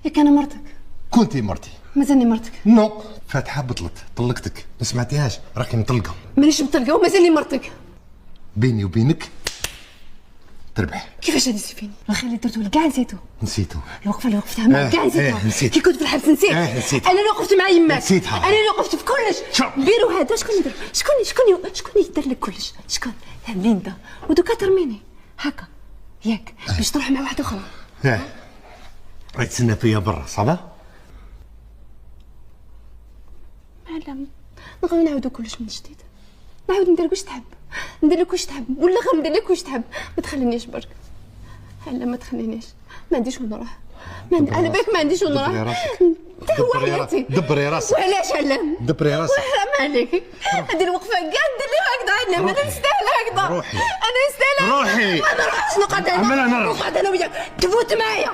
ياك انا مرتك؟ كنتي مرتي؟ مازالني مرتك. نو، فاتحه بطلت طلقتك، ما سمعتيهاش؟ راكي مطلقه. مانيش مطلقه ومازالني مرتك. بيني وبينك تربح. كيفاش هادي سيفيني؟ الخير اللي درتو لك كاع نسيتو. نسيتو. الوقفه اللي وقفتها معاك كاع نسيتها. نسيت. كي كنت في الحبس نسيت. نسيتها. انا اللي وقفت مع يماك. نسيتها. انا اللي وقفت في كلش. بيرو هذا شكون يدير؟ شكون يدير لك كلش؟ شكون؟ ليندا. ودوكا ترميني هكا ياك باش تروح مع واحده اخرى. راهي تسنى فيا برا صافا؟ معلم نبغيو نعاودو كلش من جديد، نعاود ندير واش تحب، ندير لك واش تحب ولا غير ندير لك واش تحب. ما تخلينيش برك، لا ما تخلينيش، ما عنديش وين نروح. انا بالك ما عنديش وين نروح. دبري راسك. دبري راسك. وعلاش علام؟ دبري راسك. حرام عليك، هذه الوقفه كاع ندير لي هكذا. انا ما نستاهل هكذا. روحي. انا نستاهل. روحي. ما نروحش نقعد انا. عمال أنا نروح. نقعد انا وياك تفوت معايا.